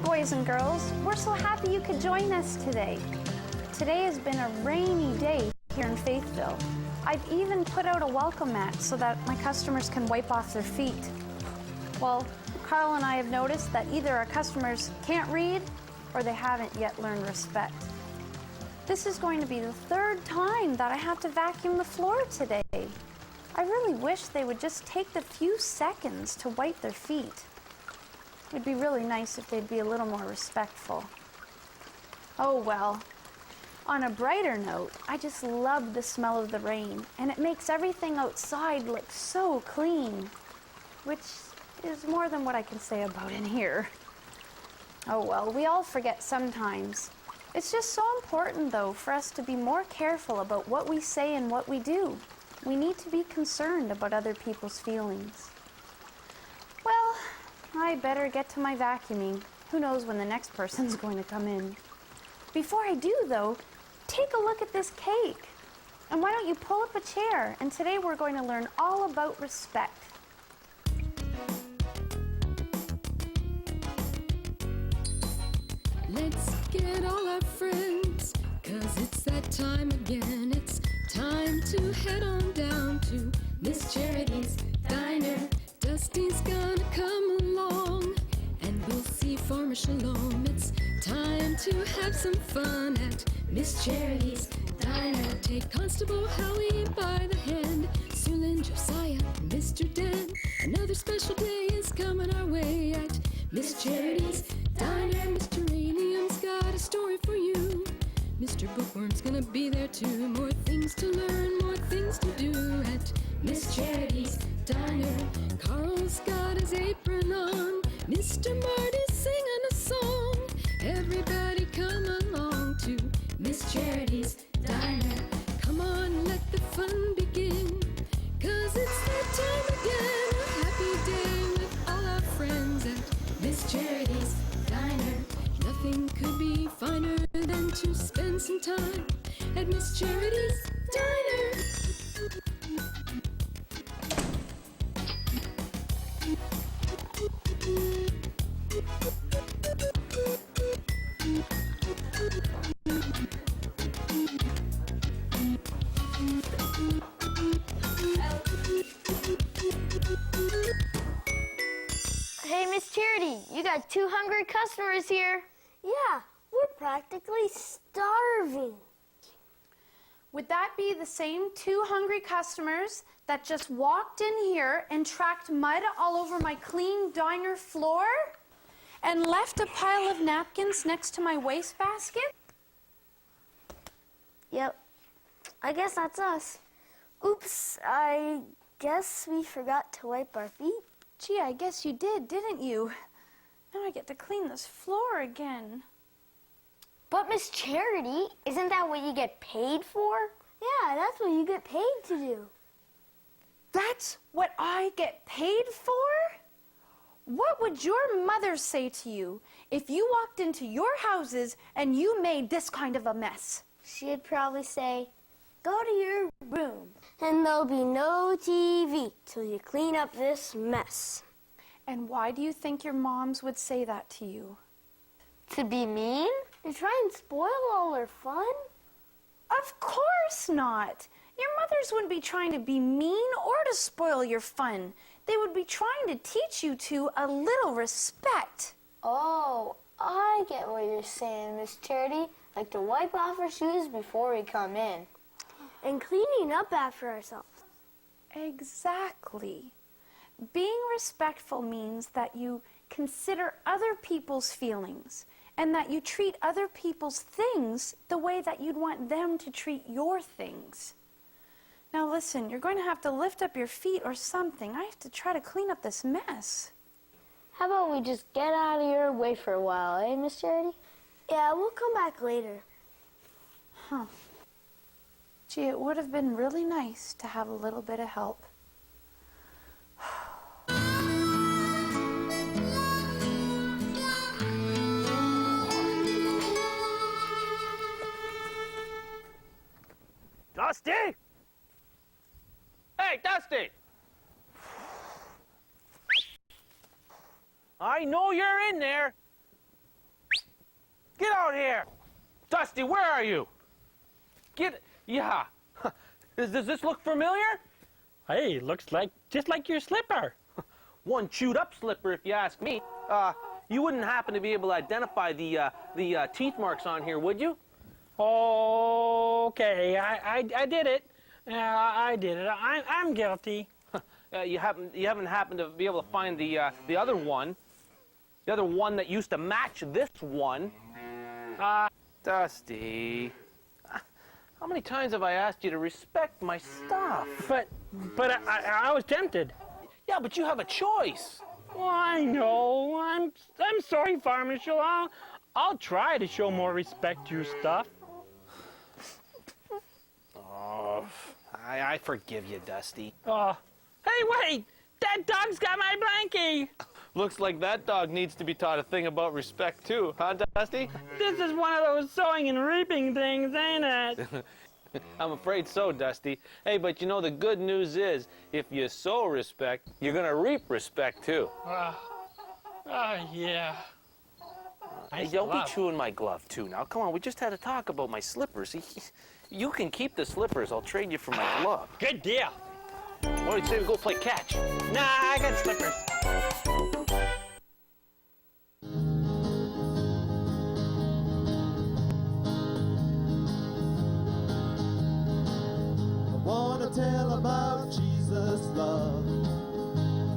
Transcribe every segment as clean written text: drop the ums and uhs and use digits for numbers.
boys and girls. We're so happy you could join us today. Today has been a rainy day here in Faithville. I've even put out a welcome mat so that my customers can wipe off their feet. Well, Carl and I have noticed that either our customers can't read or they haven't yet learned respect. This is going to be the third time that I have to vacuum the floor today. I really wish they would just take the few seconds to wipe their feet. It'd be really nice if they'd be a little more respectful. Oh well. On a brighter note, I just love the smell of the rain, and it makes everything outside look so clean, which is more than what I can say about in here. Oh well, we all forget sometimes. It's just so important, though, for us to be more careful about what we say and what we do. We need to be concerned about other people's feelings. Well, I better get to my vacuuming. Who knows when the next person's going to come in. Before I do, though, take a look at this cake. And why don't you pull up a chair? And today we're going to learn all about respect. Let's get all our friends, 'cause it's that time again. It's time to head on down to Miss Charity's Diner. Dusty's gonna come along, and we'll see Farmer Shalom. It's time to have some fun at Miss Charity's Diner. Take Constable Howie by the hand, Sue Lynn, Josiah, Mr. Dan. Another special day is coming our way at Miss Charity's Diner. Mr. Radium's got a story for you. Mr. Bookworm's gonna be there too. More things to learn, more things to do at Miss Charity's Diner. Carl's got his apron on. Mr. Marty's singing a song. Everybody come along to Miss Charity's Diner. Come on, let the fun begin, 'cause it's that time again. A happy day with all our friends at Miss Charity's Diner. Nothing could be finer than to spend some time at Miss Charity's Diner. Hey, Miss Charity, you got 2 hungry customers here. Yeah, we're practically starving. Would that be the same 2 hungry customers that just walked in here and tracked mud all over my clean diner floor and left a pile of napkins next to my wastebasket? Yep, I guess that's us. Oops, I guess we forgot to wipe our feet. Gee, I guess you did, didn't you? Now I get to clean this floor again. But Miss Charity, isn't that what you get paid for? Yeah, that's what you get paid to do. That's what I get paid for? What would your mother say to you if you walked into your houses and you made this kind of a mess? She'd probably say, go to your room, and there'll be no TV till you clean up this mess. And why do you think your moms would say that to you? To be mean? To try and spoil all our fun? Of course not. Your mothers wouldn't be trying to be mean or to spoil your fun. They would be trying to teach you to a little respect. Oh, I get what you're saying, Miss Charity. Like to wipe off our shoes before we come in. And cleaning up after ourselves. Exactly. Being respectful means that you consider other people's feelings and that you treat other people's things the way that you'd want them to treat your things. Now listen, you're going to have to lift up your feet or something. I have to try to clean up this mess. How about we just get out of your way for a while, eh, Miss Charity? Yeah, we'll come back later. Huh. Gee, it would have been really nice to have a little bit of help. Dusty? Hey, Dusty! I know you're in there. Get out here! Dusty, where are you? Yeah. Does this look familiar? Hey, looks like just like your slipper. One chewed up slipper, if you ask me. You wouldn't happen to be able to identify the teeth marks on here, would you? Okay, I did it. I did it. I'm guilty. You haven't happened to be able to find the other one that used to match this one. Dusty, how many times have I asked you to respect my stuff? But I was tempted. Yeah, but you have a choice. Well, I know. I'm sorry, Farmer Mitchell. I'll try to show more respect to your stuff. Oh, I forgive you, Dusty. Hey, wait! That dog's got my blankie! Looks like that dog needs to be taught a thing about respect too, huh, Dusty? This is one of those sowing and reaping things, ain't it? I'm afraid so, Dusty. Hey, but you know, the good news is, if you sow respect, you're gonna reap respect too. Yeah. Hey, don't be chewing my glove too. Now, come on, we just had to talk about my slippers. You can keep the slippers. I'll trade you for my glove. Good deal. Why don't you say we go play catch? Nah, I got slippers. Wanna tell about Jesus' love.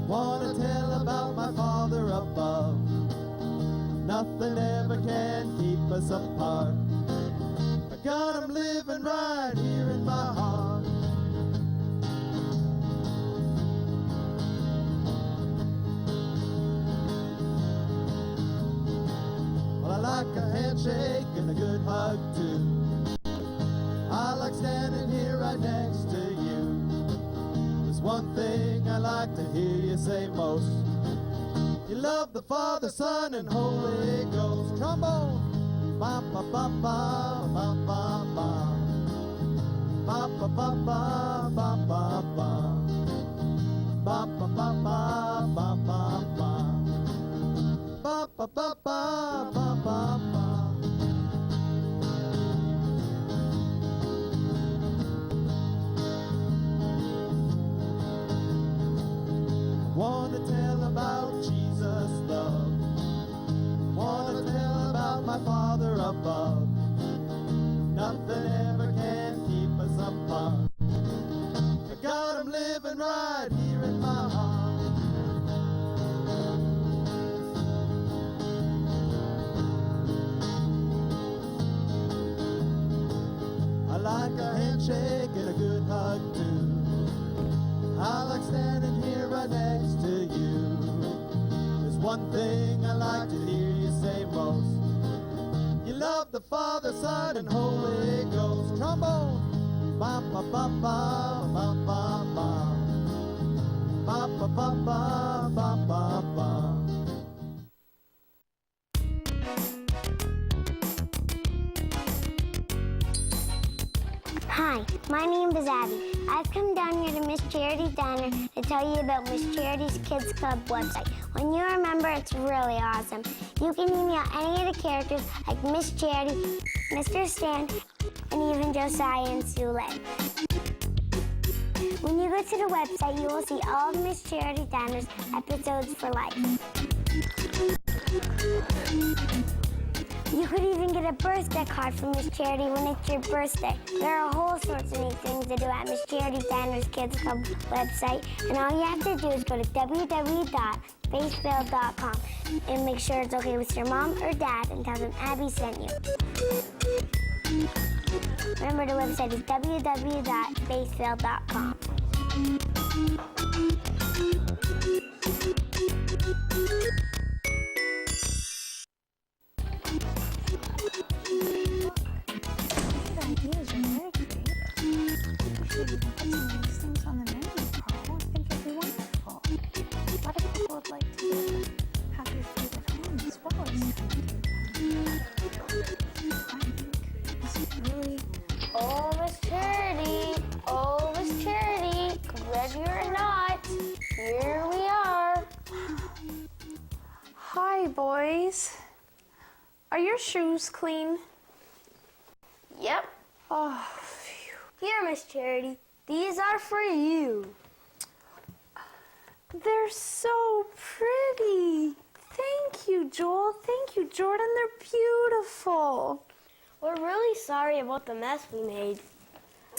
Wanna tell about my Father above. Nothing ever can keep us apart. I got him living right here in my heart. Well, I like a handshake and a good hug too. I like standing here right next to you. There's one thing I like to hear you say most. You love the Father, Son, and Holy Ghost. Trombone. Ba ba ba ba ba ba ba. Ba ba ba ba ba ba ba. Ba ba ba ba ba ba ba. Ba ba ba ba ba ba ba. Wanna tell about Jesus' love. Wanna tell about my Father above. Nothing ever can keep us apart. I got him living right here in my heart. I like a handshake and a good hug too. I like standing here right next to you. There's one thing I like to hear you say most. You love the Father, Son, and Holy Ghost. Trombone. Ba ba ba ba ba ba ba. Ba ba ba ba ba ba ba. Hi, my name is Abby. I've come down here to Miss Charity's Diner to tell you about Miss Charity's Kids Club website. When you're a member, it's really awesome. You can email any of the characters like Miss Charity, Mr. Stan, and even Josiah and Sue Lynn. When you go to the website, you will see all of Miss Charity Diner's episodes for life. You could even get a birthday card from Miss Charity when it's your birthday. There are whole sorts of neat things to do at Miss Charity Diner's Kids Club website, and all you have to do is go to www.faithville.com and make sure it's okay with your mom or dad and tell them Abby sent you. Remember, the website is www.faithville.com. Ideas are very creative. You should even put some of these things on the menu, Carl. I think it'd be wonderful. A lot of people would like to have your food at home as well as I think this is really... Oh, Miss Charity. Oh, Miss Charity. Ready or not, here we are. Hi, boys. Are your shoes clean? Yep. Oh, phew. Here, Miss Charity. These are for you. They're so pretty. Thank you, Joel. Thank you, Jordan. They're beautiful. We're really sorry about the mess we made.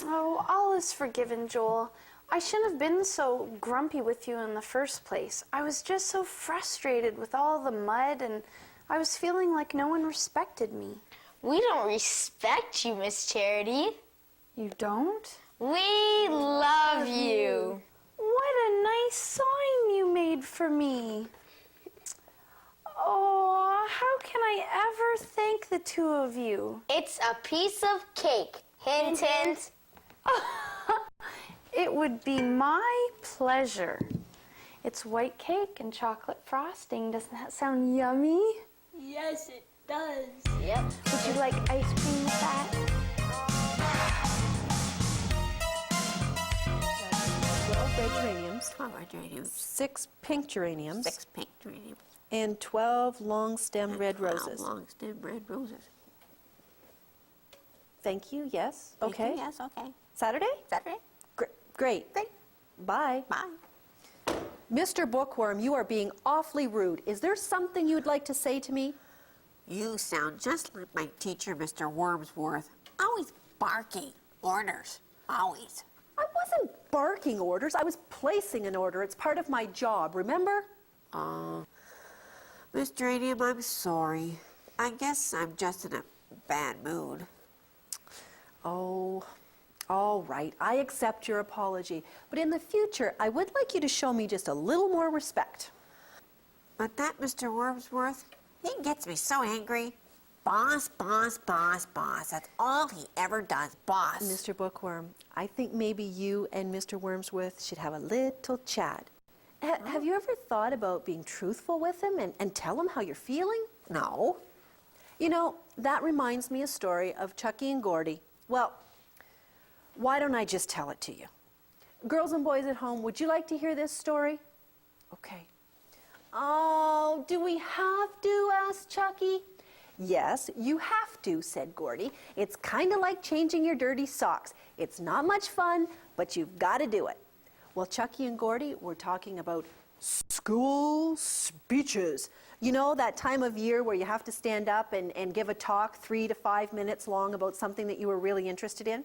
Oh, all is forgiven, Joel. I shouldn't have been so grumpy with you in the first place. I was just so frustrated with all the mud, and I was feeling like no one respected me. We don't respect you, Miss Charity. You don't? We love you. What a nice sign you made for me. Oh, how can I ever thank the two of you? It's a piece of cake. Hint, hint. It would be my pleasure. It's white cake and chocolate frosting. Doesn't that sound yummy? Yes, it does. Yep. Would you like ice cream with that? 12 red geraniums, 12 red geraniums, 6 pink geraniums, 6 pink geraniums, and 12 long-stemmed red 12 roses. long-stemmed red roses. Thank you, yes, Thank okay. you, yes, okay. Saturday? Saturday? Great. Great. Bye. Bye. Mr. Bookworm, you are being awfully rude. Is there something you'd like to say to me? You sound just like my teacher, Mr. Wormsworth. Always barking orders. Always. I wasn't barking orders. I was placing an order. It's part of my job, remember? Miss Geranium, I'm sorry. I guess I'm just in a bad mood. Oh, all right. I accept your apology. But in the future, I would like you to show me just a little more respect. But that Mr. Wormsworth, he gets me so angry. Boss, boss, boss, boss. That's all he ever does, boss. Mr. Bookworm, I think maybe you and Mr. Wormsworth should have a little chat. Have you ever thought about being truthful with him and tell him how you're feeling? No. You know, that reminds me a story of Chucky and Gordy. Well, why don't I just tell it to you? Girls and boys at home, would you like to hear this story? Okay. Oh, do we have to? Asked Chucky. Yes, you have to, said Gordy. It's kind of like changing your dirty socks. It's not much fun, but you've got to do it. Well, Chucky and Gordy were talking about school speeches. You know, that time of year where you have to stand up and give a talk 3 to 5 minutes long about something that you were really interested in?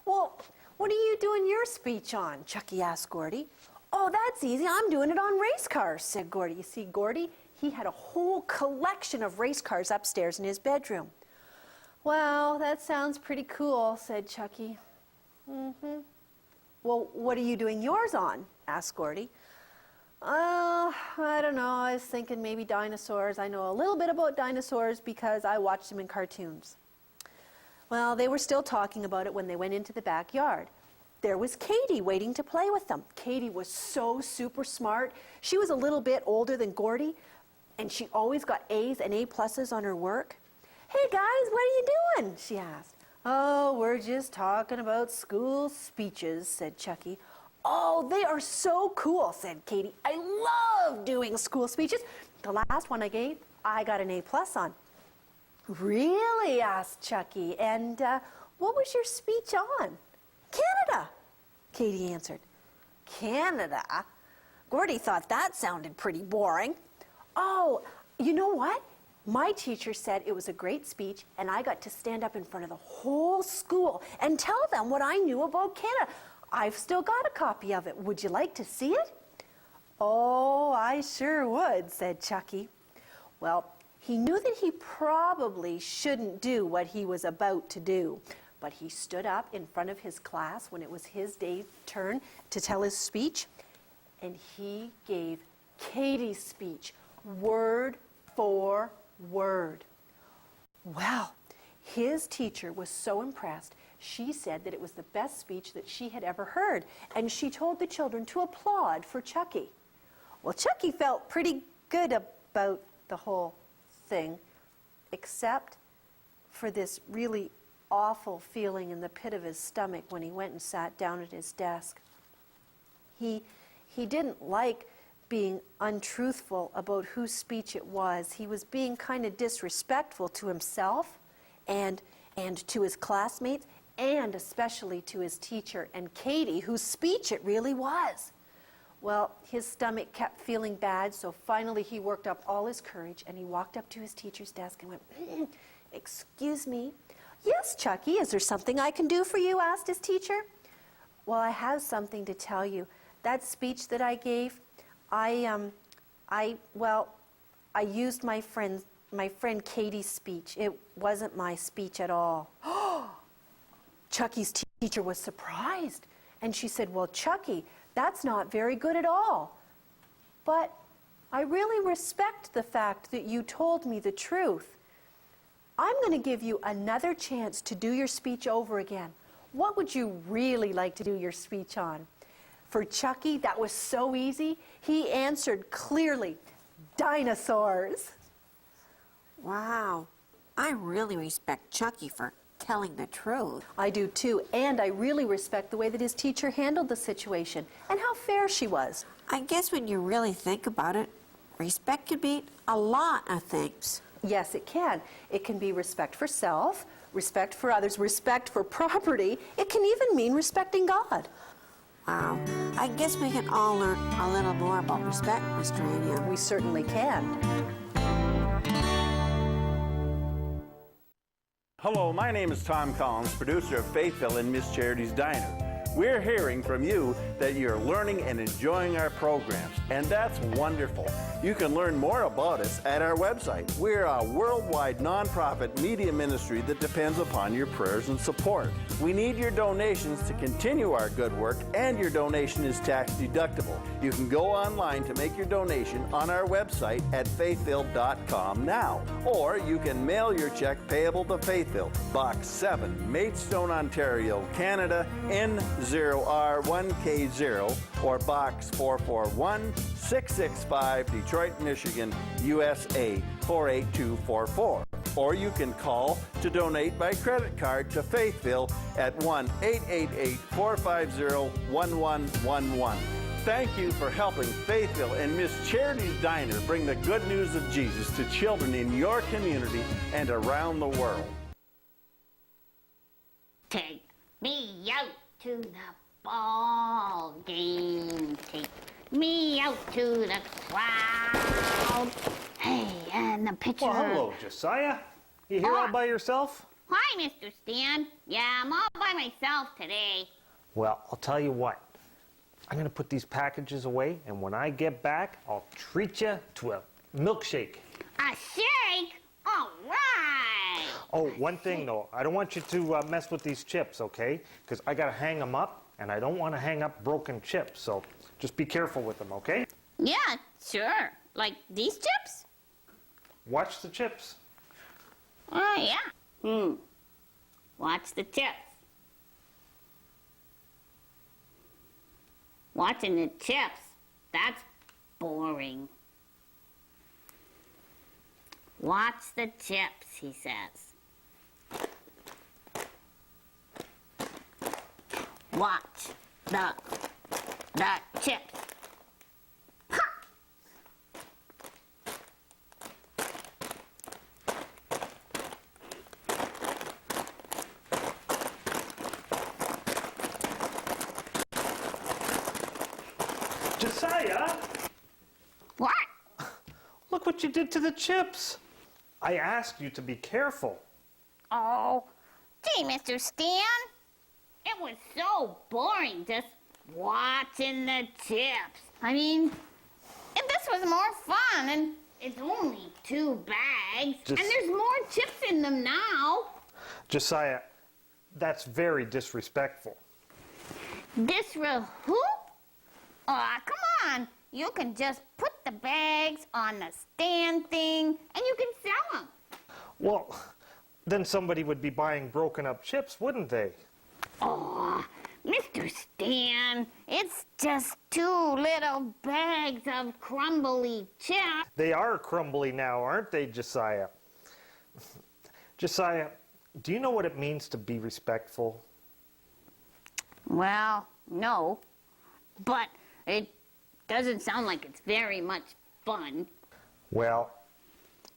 Well, what are you doing your speech on? Chucky asked Gordy. Oh, that's easy. I'm doing it on race cars, said Gordy. You see, Gordy, he had a whole collection of race cars upstairs in his bedroom. Well, that sounds pretty cool, said Chucky. Mm-hmm. Well, what are you doing yours on? Asked Gordy. I don't know. I was thinking maybe dinosaurs. I know a little bit about dinosaurs because I watched them in cartoons. Well, they were still talking about it when they went into the backyard. There was Katie waiting to play with them. Katie was so super smart. She was a little bit older than Gordy, and she always got A's and A+ on her work. Hey guys, what are you doing? She asked. Oh, we're just talking about school speeches, said Chucky. Oh, they are so cool, said Katie. I love doing school speeches. The last one I gave, I got an A+ on. Really? Asked Chucky. And what was your speech on? Canada, Katie answered. Canada? Gordy thought that sounded pretty boring. Oh, you know what? My teacher said it was a great speech, and I got to stand up in front of the whole school and tell them what I knew about Canada. I've still got a copy of it. Would you like to see it? Oh, I sure would, said Chucky. Well, he knew that he probably shouldn't do what he was about to do, but he stood up in front of his class when it was his turn to tell his speech, and he gave Katie's speech, word for word. Well, his teacher was so impressed, she said that it was the best speech that she had ever heard, and she told the children to applaud for Chucky. Well, Chucky felt pretty good about the whole thing, except for this really awful feeling in the pit of his stomach when he went and sat down at his desk. He didn't like being untruthful about whose speech it was. He was being kind of disrespectful to himself and to his classmates and especially to his teacher and Katie, whose speech it really was. Well, his stomach kept feeling bad, so finally he worked up all his courage and he walked up to his teacher's desk and went, "Excuse me." "Yes, Chucky, is there something I can do for you?" asked his teacher. "Well, I have something to tell you. That speech that I gave, I used my friend Katie's speech. It wasn't my speech at all." Chucky's teacher was surprised, and she said, "Well, Chucky, that's not very good at all. But I really respect the fact that you told me the truth. I'm going to give you another chance to do your speech over again. What would you really like to do your speech on?" For Chucky, that was so easy. He answered clearly, "Dinosaurs." Wow. I really respect Chucky for telling the truth. I do too, and I really respect the way that his teacher handled the situation and how fair she was. I guess when you really think about it, respect can mean a lot of things. Yes, it can. It can be respect for self, respect for others, respect for property. It can even mean respecting God. Wow. I guess we can all learn a little more about respect, Mr. Anya. We certainly can. Hello, my name is Tom Collins, producer of Faithville and Miss Charity's Diner. We're hearing from you that you're learning and enjoying our programs, and that's wonderful. You can learn more about us at our website. We're a worldwide nonprofit media ministry that depends upon your prayers and support. We need your donations to continue our good work, and your donation is tax deductible. You can go online to make your donation on our website at faithville.com now, or you can mail your check payable to Faithville, Box 7, Maidstone, Ontario, Canada, N0R1K0, or Box 441, 665, Detroit, Michigan, USA 48244. Or you can call to donate by credit card to Faithville at 1-888-450-1111. Thank you for helping Faithville and Miss Charity's Diner bring the good news of Jesus to children in your community and around the world. Take me out to the ball game. Take me out to the crowd. Hey, and the pitcher. Well, hello, Josiah. You here all by yourself? Hi, Mr. Stan. Yeah, I'm all by myself today. Well, I'll tell you what. I'm going to put these packages away, and when I get back, I'll treat you to a milkshake. A shake? All right. Oh, one thing, though. I don't want you to mess with these chips, okay? Because I got to hang them up, and I don't want to hang up broken chips. So just be careful with them, okay? Yeah, sure. Like these chips? Watch the chips. Oh, yeah. Watch the chips. Watching the chips, that's boring. Watch the chips, he says. Watch the chips. Josiah! What? Look what you did to the chips. I asked you to be careful. Oh, gee, Mr. Stan. It was so boring just watching the chips. I mean, if this was more fun, and it's only 2 bags, and there's more chips in them now. Josiah, that's very disrespectful. Who? Aw, come on. You can just put the bags on the stand thing, and you can sell them. Well, then somebody would be buying broken up chips, wouldn't they? Aw, Mr. Stan, it's just 2 little bags of crumbly chips. They are crumbly now, aren't they, Josiah? Josiah, do you know what it means to be respectful? Well, no, but it Doesn't sound like it's very much fun. Well,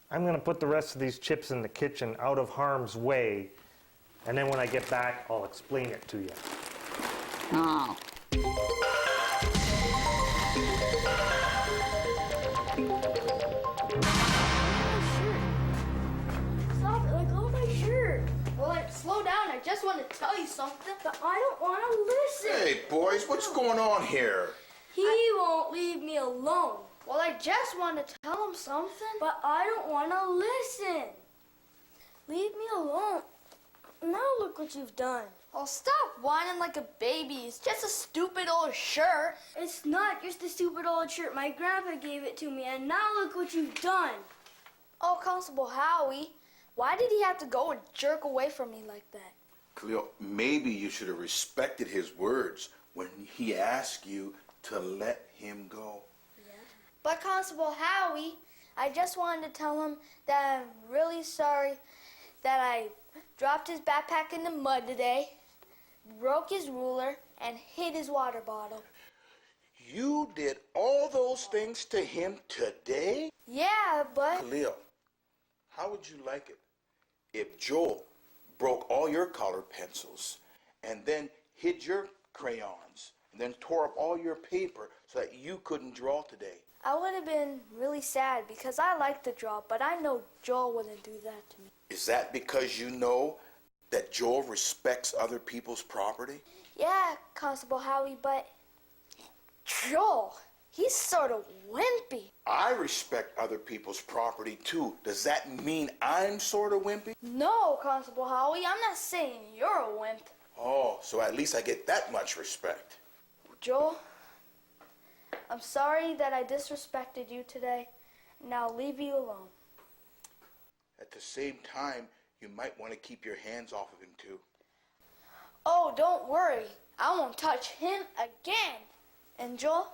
I'm going to put the rest of these chips in the kitchen out of harm's way, and then when I get back, I'll explain it to you. Oh. Stop it, let go of my shirt. Well, slow down, I just want to tell you something, but I don't want to listen. Hey, boys, what's going on here? He won't leave me alone. Well, I just want to tell him something, but I don't want to listen. Leave me alone. Now look what you've done. Oh, stop whining like a baby. It's just a stupid old shirt. It's not just a stupid old shirt. My grandpa gave it to me, and now look what you've done. Oh, Constable Howie, why did he have to go and jerk away from me like that? Khalil, maybe you should have respected his words when he asked you to let him go. Yeah. But Constable Howie, I just wanted to tell him that I'm really sorry that I dropped his backpack in the mud today, broke his ruler, and hit his water bottle. You did all those things to him today? Yeah, but... Khalil, how would you like it if Joel broke all your colored pencils and then hid your crayons and then tore up all your paper so that you couldn't draw today? I would have been really sad because I like to draw, but I know Joel wouldn't do that to me. Is that because you know that Joel respects other people's property? Yeah, Constable Howie, but Joel, he's sort of wimpy. I respect other people's property too. Does that mean I'm sort of wimpy? No, Constable Howie, I'm not saying you're a wimp. Oh, so at least I get that much respect. Joel, I'm sorry that I disrespected you today, and I'll leave you alone. At the same time, you might want to keep your hands off of him too. Oh, don't worry. I won't touch him again. And Joel,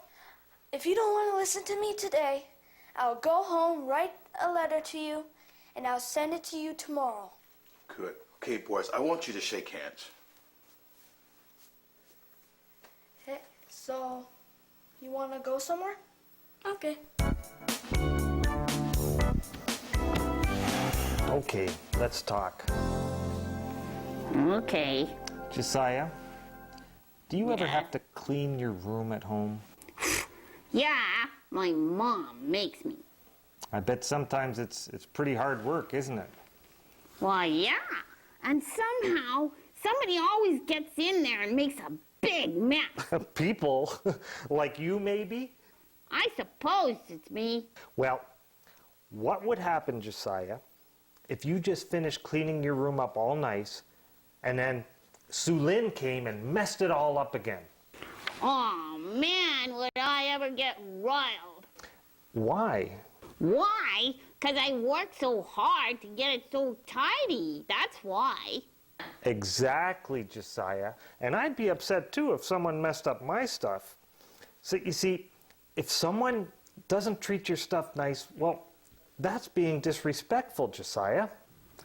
if you don't want to listen to me today, I'll go home, write a letter to you, and I'll send it to you tomorrow. Good. Okay, boys, I want you to shake hands. Hey, so you want to go somewhere? Okay. Okay, let's talk. Okay. Josiah, do you ever have to clean your room at home? Yeah, my mom makes me. I bet sometimes it's pretty hard work, isn't it? Well, yeah. And somehow, somebody always gets in there and makes a big mess. People? Like you, maybe? I suppose it's me. Well, what would happen, Josiah, if you just finished cleaning your room up all nice, and then Sue Lynn came and messed it all up again? Oh, man, would I ever get riled. Why? Why? Because I worked so hard to get it so tidy. That's why. Exactly, Josiah. And I'd be upset too if someone messed up my stuff. So you see, if someone doesn't treat your stuff nice, well, that's being disrespectful, Josiah.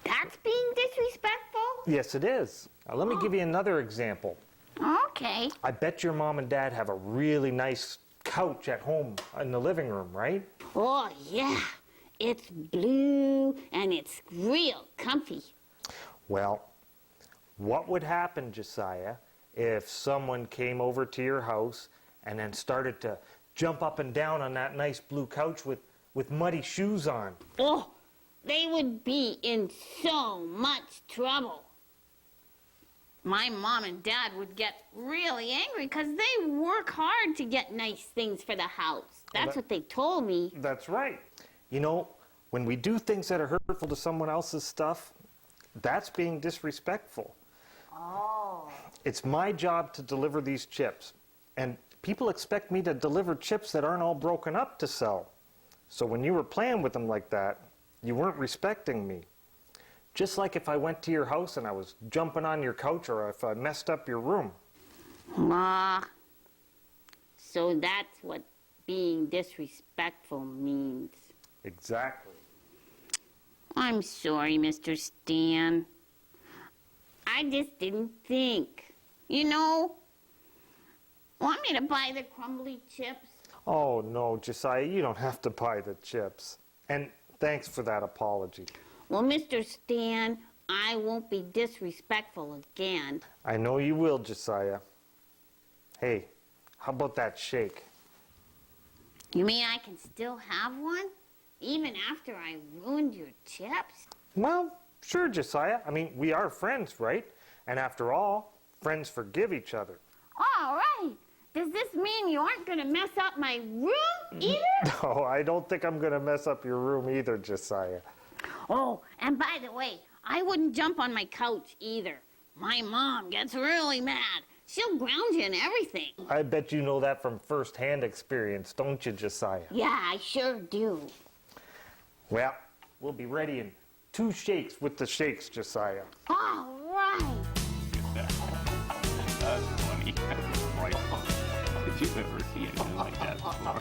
That's being disrespectful? Yes, it is. Now, let me give you another example. Okay. I bet your mom and dad have a really nice couch at home in the living room, right? Oh, yeah. It's blue and it's real comfy. Well, what would happen, Josiah, if someone came over to your house and then started to jump up and down on that nice blue couch with muddy shoes on? Oh, they would be in so much trouble. My mom and dad would get really angry because they work hard to get nice things for the house. That's what they told me. That's right. You know, when we do things that are hurtful to someone else's stuff, that's being disrespectful. Oh. It's my job to deliver these chips, and people expect me to deliver chips that aren't all broken up to sell. So when you were playing with them like that, you weren't respecting me. Just like if I went to your house and I was jumping on your couch, or if I messed up your room. So that's what being disrespectful means. Exactly. I'm sorry, Mr. Stan. I just didn't think. You know, want me to buy the crumbly chips? Oh, no, Josiah, you don't have to buy the chips. And thanks for that apology. Well, Mr. Stan, I won't be disrespectful again. I know you will, Josiah. Hey, how about that shake? You mean I can still have one? Even after I ruined your chips? Well, sure, Josiah. I mean, we are friends, right? And after all, friends forgive each other. All right. Does this mean you aren't going to mess up my room either? No, I don't think I'm going to mess up your room either, Josiah. Oh, and by the way, I wouldn't jump on my couch either. My mom gets really mad. She'll ground you and everything. I bet you know that from first-hand experience, don't you, Josiah? Yeah, I sure do. Well, we'll be ready in 2 shakes with the shakes, Josiah. All right. That's funny. Right. Did you ever see anything like that before?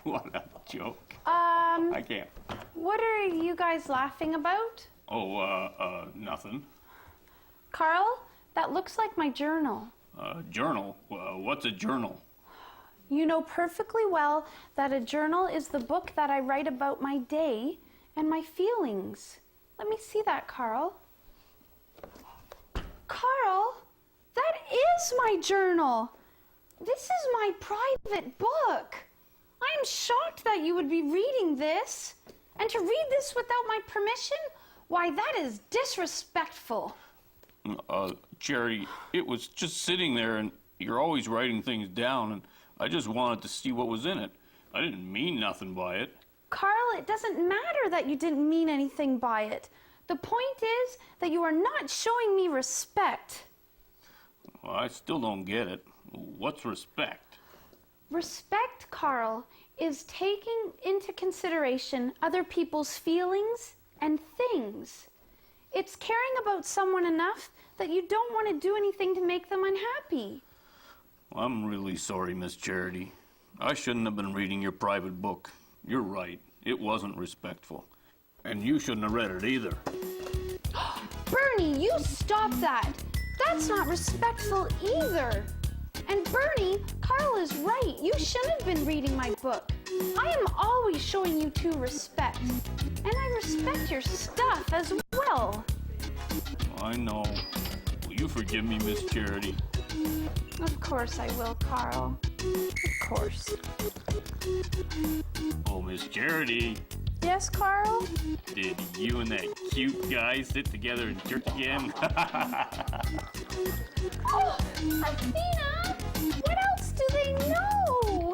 What a joke. I can't. What are you guys laughing about? Oh, nothing. Carl, that looks like my journal. Journal? What's a journal? You know perfectly well that a journal is the book that I write about my day and my feelings. Let me see that, Carl. Carl, that is my journal. This is my private book. I am shocked that you would be reading this. And to read this without my permission? Why, that is disrespectful. Charity, it was just sitting there, and you're always writing things down, and I just wanted to see what was in it. I didn't mean nothing by it. Carl, it doesn't matter that you didn't mean anything by it. The point is that you are not showing me respect. Well, I still don't get it. What's respect? Respect, Carl, is taking into consideration other people's feelings and things. It's caring about someone enough that you don't want to do anything to make them unhappy. I'm really sorry, Miss Charity. I shouldn't have been reading your private book. You're right. It wasn't respectful. And you shouldn't have read it either. Bernie, you stop that. That's not respectful either. And Bernie, Carl is right. You shouldn't have been reading my book. I am always showing you 2 respect. And I respect your stuff as well. I know. Will you forgive me, Miss Charity? Of course I will, Carl. Of course. Oh, Miss Charity. Yes, Carl? Did you and that cute guy sit together in church again? Oh, Athena! What else do they know?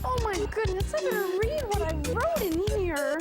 Oh my goodness, I better read what I wrote in here.